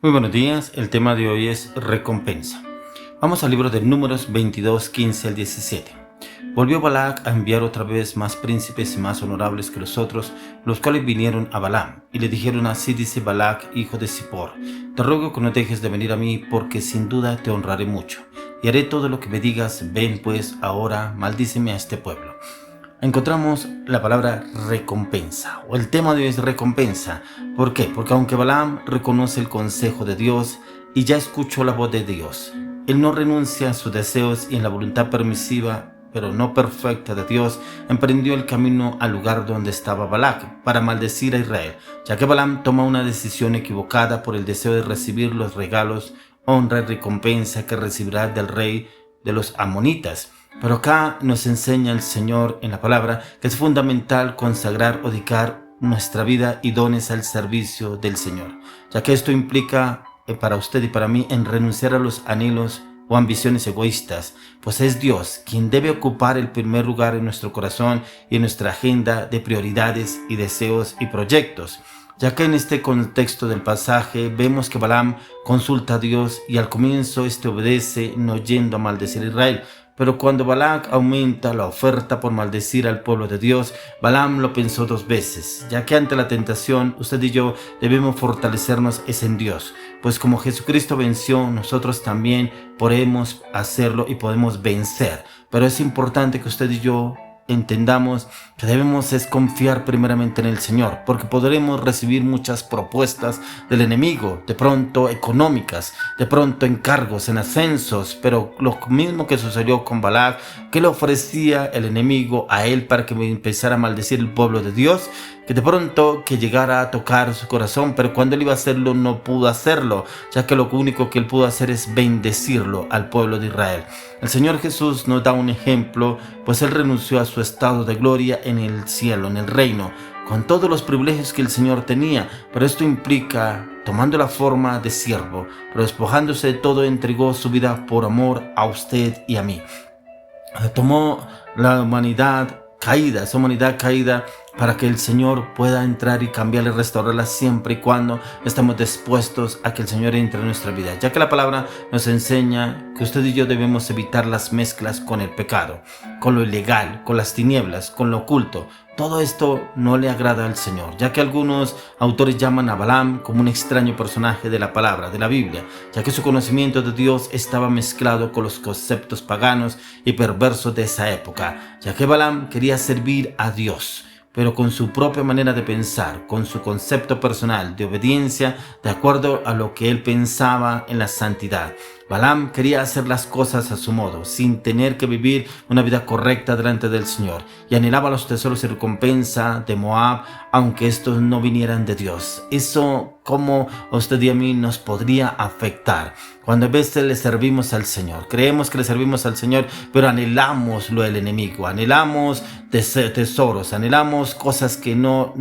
Muy buenos días, el tema de hoy es recompensa. Vamos al libro de Números 22, 15 al 17. Volvió Balac a enviar otra vez más príncipes y más honorables que los otros, los cuales vinieron a Balaam, y le dijeron: así dice Balac, hijo de Zippor, te ruego que no dejes de venir a mí, porque sin duda te honraré mucho, y haré todo lo que me digas. Ven pues ahora, maldíceme a este pueblo. Encontramos la palabra recompensa, o el tema de hoy es recompensa. ¿Por qué? Porque aunque Balaam reconoce el consejo de Dios y ya escuchó la voz de Dios, él no renuncia a sus deseos y en la voluntad permisiva, pero no perfecta de Dios, emprendió el camino al lugar donde estaba Balac para maldecir a Israel, ya que Balaam toma una decisión equivocada por el deseo de recibir los regalos, honra y recompensa que recibirá del rey de los amonitas. Pero acá nos enseña el Señor en la palabra que es fundamental consagrar o dedicar nuestra vida y dones al servicio del Señor, ya que esto implica para usted y para mí en renunciar a los anhelos o ambiciones egoístas, pues es Dios quien debe ocupar el primer lugar en nuestro corazón y en nuestra agenda de prioridades y deseos y proyectos. Ya que en este contexto del pasaje vemos que Balaam consulta a Dios y al comienzo este obedece, no yendo a maldecir a Israel. Pero cuando Balac aumenta la oferta por maldecir al pueblo de Dios, Balaam lo pensó dos veces, ya que ante la tentación usted y yo debemos fortalecernos en Dios, pues como Jesucristo venció, nosotros también podemos hacerlo y podemos vencer. Pero es importante que usted y yo entendamos que debemos confiar primeramente en el Señor, porque podremos recibir muchas propuestas del enemigo, de pronto económicas, de pronto encargos en ascensos, pero lo mismo que sucedió con Balac, que le ofrecía el enemigo a él para que empezara a maldecir el pueblo de Dios, que de pronto que llegara a tocar su corazón, pero cuando él iba a hacerlo no pudo hacerlo, ya que lo único que él pudo hacer es bendecirlo al pueblo de Israel. El Señor Jesús nos da un ejemplo, pues él renunció a su estado de gloria en el cielo, en el reino, con todos los privilegios que el Señor tenía, pero esto implica tomando la forma de siervo, pero despojándose de todo entregó su vida por amor a usted y a mí. Tomó la humanidad caída, esa humanidad caída, para que el Señor pueda entrar y cambiarla y restaurarla siempre y cuando estamos dispuestos a que el Señor entre en nuestra vida, ya que la palabra nos enseña que usted y yo debemos evitar las mezclas con el pecado, con lo ilegal, con las tinieblas, con lo oculto. Todo esto no le agrada al Señor, ya que algunos autores llaman a Balaam como un extraño personaje de la palabra, de la Biblia, ya que su conocimiento de Dios estaba mezclado con los conceptos paganos y perversos de esa época, ya que Balaam quería servir a Dios, pero con su propia manera de pensar, con su concepto personal de obediencia, de acuerdo a lo que él pensaba en la santidad. Balaam quería hacer las cosas a su modo, sin tener que vivir una vida correcta delante del Señor, y anhelaba los tesoros y recompensa de Moab, aunque estos no vinieran de Dios. Eso, como a usted y a mí, nos podría afectar. Cuando a veces le servimos al Señor, creemos que le servimos al Señor, pero anhelamos lo del enemigo, anhelamos tesoros, anhelamos cosas que no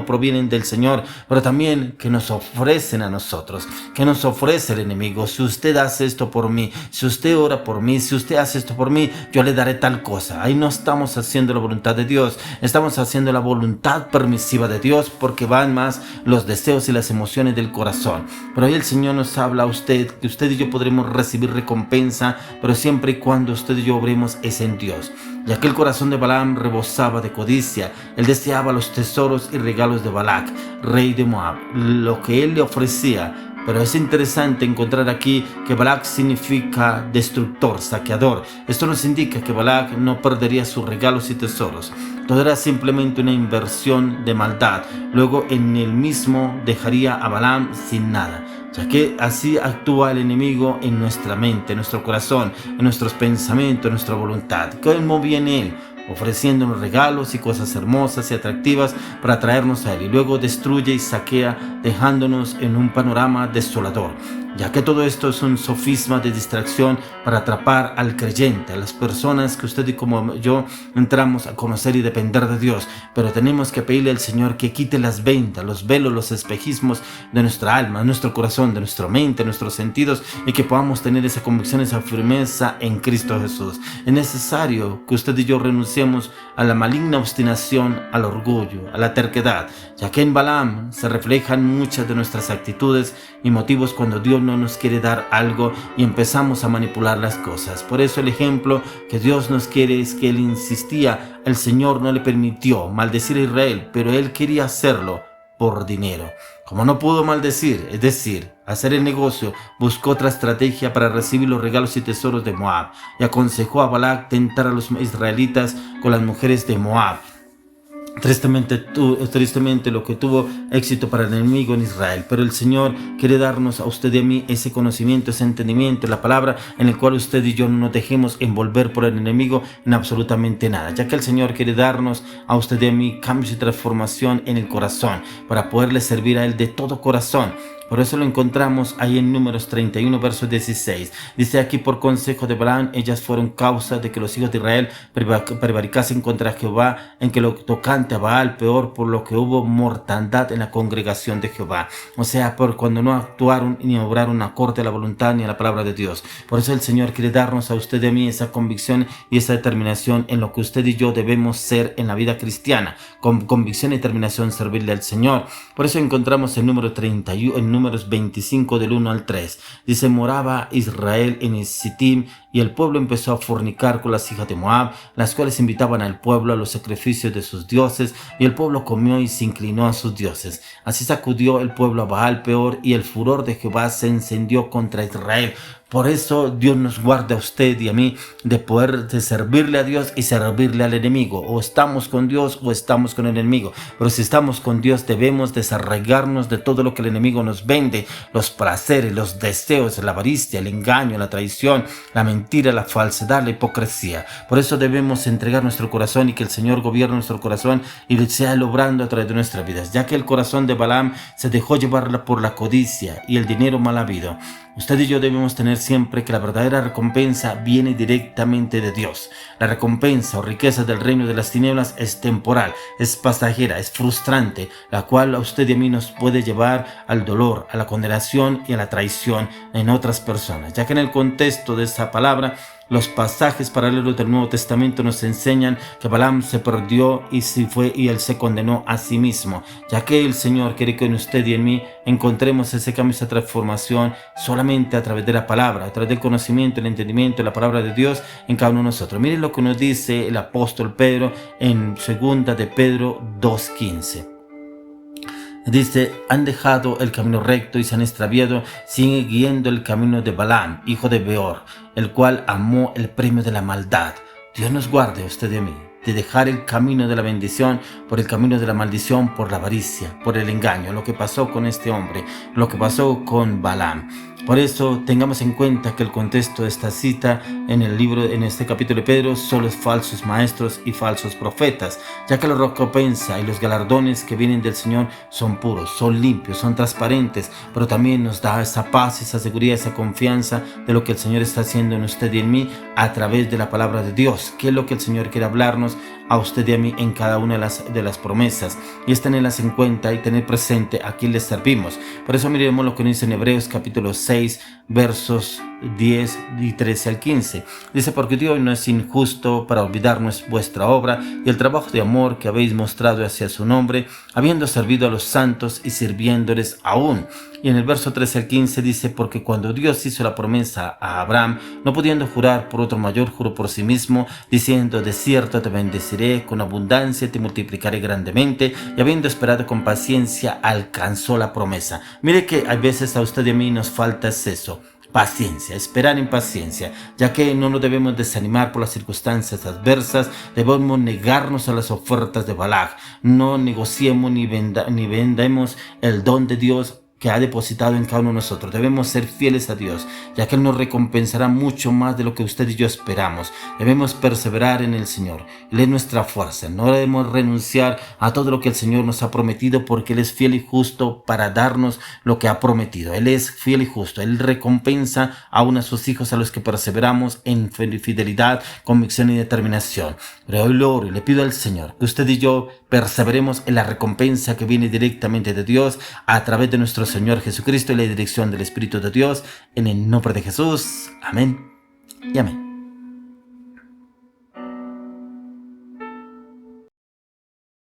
provienen del Señor, pero también que nos ofrecen a nosotros, que nos ofrece el enemigo. Si usted hace esto por mí, si usted ora por mí, si usted hace esto por mí, yo le daré tal cosa. Ahí no estamos haciendo la voluntad de Dios, estamos haciendo la voluntad permisiva de Dios, porque van más los deseos y las emociones del corazón. Pero ahí el Señor nos habla a usted, que usted y yo podremos recibir recompensa, pero siempre y cuando usted y yo obremos en Dios, ya que el corazón de Balaam rebosaba de codicia. Él deseaba los tesoros y regalos de Balac, rey de Moab, lo que él le ofrecía. Pero es interesante encontrar aquí que Balac significa destructor, saqueador. Esto nos indica que Balac no perdería sus regalos y tesoros. Todo era simplemente una inversión de maldad. Luego en él mismo dejaría a Balaam sin nada, ya que así actúa el enemigo en nuestra mente, en nuestro corazón, en nuestros pensamientos, en nuestra voluntad. ¿Cómo viene él? Ofreciéndonos regalos y cosas hermosas y atractivas para atraernos a él, y luego destruye y saquea, dejándonos en un panorama desolador, ya que todo esto es un sofisma de distracción para atrapar al creyente, a las personas que usted y como yo entramos a conocer y depender de Dios. Pero tenemos que pedirle al Señor que quite las vendas, los velos, los espejismos de nuestra alma, de nuestro corazón, de nuestra mente, de nuestros sentidos, y que podamos tener esa convicción, esa firmeza en Cristo Jesús. Es necesario que usted y yo renunciemos a la maligna obstinación, al orgullo, a la terquedad, ya que en Balaam se reflejan muchas de nuestras actitudes y motivos cuando Dios no nos quiere dar algo y empezamos a manipular las cosas. Por eso el ejemplo que Dios nos quiere es que Él insistía, el Señor no le permitió maldecir a Israel, pero Él quería hacerlo por dinero. Como no pudo maldecir, es decir, hacer el negocio, buscó otra estrategia para recibir los regalos y tesoros de Moab y aconsejó a Balac tentar a los israelitas con las mujeres de Moab. Tristemente lo que tuvo éxito para el enemigo en Israel, pero el Señor quiere darnos a usted y a mí ese conocimiento, ese entendimiento, la palabra en el cual usted y yo no nos dejemos envolver por el enemigo en absolutamente nada, ya que el Señor quiere darnos a usted y a mí cambios y transformación en el corazón para poderle servir a Él de todo corazón. Por eso lo encontramos ahí en Números 31, verso 16. Dice aquí: por consejo de Balaam, ellas fueron causa de que los hijos de Israel prevaricasen contra Jehová, en que lo tocante a Baal, peor, por lo que hubo mortandad en la congregación de Jehová. O sea, por cuando no actuaron ni obraron acorde a la voluntad ni a la palabra de Dios. Por eso el Señor quiere darnos a usted y a mí esa convicción y esa determinación en lo que usted y yo debemos ser en la vida cristiana. Con convicción y determinación servirle al Señor. Por eso encontramos en Número 31, Números 25 del 1 al 3. Dice: moraba Israel en Sittim, y el pueblo empezó a fornicar con las hijas de Moab, las cuales invitaban al pueblo a los sacrificios de sus dioses, y el pueblo comió y se inclinó a sus dioses. Así sacudió el pueblo a Baal peor, y el furor de Jehová se encendió contra Israel. Por eso Dios nos guarda a usted y a mí de poder de servirle a Dios y servirle al enemigo. O estamos con Dios o estamos con el enemigo. Pero si estamos con Dios debemos desarraigarnos de todo lo que el enemigo nos vende. Los placeres, los deseos, la avaricia, el engaño, la traición, la mentira, la falsedad, la hipocresía. Por eso debemos entregar nuestro corazón y que el Señor gobierne nuestro corazón y sea Él obrando a través de nuestras vidas. Ya que el corazón de Balaam se dejó llevar por la codicia y el dinero mal habido. Usted y yo debemos tener siempre que la verdadera recompensa viene directamente de Dios. La recompensa o riqueza del reino de las tinieblas es temporal, es pasajera, es frustrante, la cual a usted y a mí nos puede llevar al dolor, a la condenación y a la traición en otras personas. Ya que en el contexto de esa palabra, los pasajes paralelos del Nuevo Testamento nos enseñan que Balaam se perdió y él se condenó a sí mismo, ya que el Señor quiere que en usted y en mí encontremos ese cambio, esa transformación solamente a través de la palabra, a través del conocimiento, el entendimiento de la palabra de Dios en cada uno de nosotros. Miren lo que nos dice el apóstol Pedro en 2 de Pedro 2:15. Dice: han dejado el camino recto y se han extraviado, siguiendo el camino de Balaam, hijo de Beor, el cual amó el premio de la maldad. Dios nos guarde a usted y a mí de dejar el camino de la bendición por el camino de la maldición, por la avaricia, por el engaño. Lo que pasó con este hombre, lo que pasó con Balaam. Por eso tengamos en cuenta que el contexto de esta cita en el libro, en este capítulo de Pedro, solo es falsos maestros y falsos profetas, ya que la recompensa y los galardones que vienen del Señor son puros, son limpios, son transparentes, pero también nos da esa paz, esa seguridad, esa confianza de lo que el Señor está haciendo en usted y en mí a través de la palabra de Dios, que es lo que el Señor quiere hablarnos a usted y a mí en cada una de las promesas, y es tenerlas en cuenta y tener presente a quién les servimos. Por eso miremos lo que nos dice en Hebreos capítulo 6, versos 10 y 13 al 15. Dice: porque Dios no es injusto para olvidarnos vuestra obra y el trabajo de amor que habéis mostrado hacia su nombre, habiendo servido a los santos y sirviéndoles aún. Y en el verso 13 al 15 dice: porque cuando Dios hizo la promesa a Abraham, no pudiendo jurar por otro mayor, juró por sí mismo, diciendo: de cierto te bendeciré con abundancia, te multiplicaré grandemente, y habiendo esperado con paciencia, alcanzó la promesa. Mire que a veces a usted y a mí nos falta eso: paciencia, esperar en paciencia, ya que no nos debemos desanimar por las circunstancias adversas, debemos negarnos a las ofertas de Balac, no negociemos ni vendemos el don de Dios que ha depositado en cada uno de nosotros. Debemos ser fieles a Dios, ya que Él nos recompensará mucho más de lo que usted y yo esperamos. Debemos perseverar en el Señor. Él es nuestra fuerza. No debemos renunciar a todo lo que el Señor nos ha prometido, porque Él es fiel y justo para darnos lo que ha prometido. Él es fiel y justo. Él recompensa aún a sus hijos, a los que perseveramos en fidelidad, convicción y determinación. Pero hoy lo oro y le pido al Señor que usted y yo perseveremos en la recompensa que viene directamente de Dios a través de nuestro Señor Jesucristo y la dirección del Espíritu de Dios. En el nombre de Jesús. Amén y amén.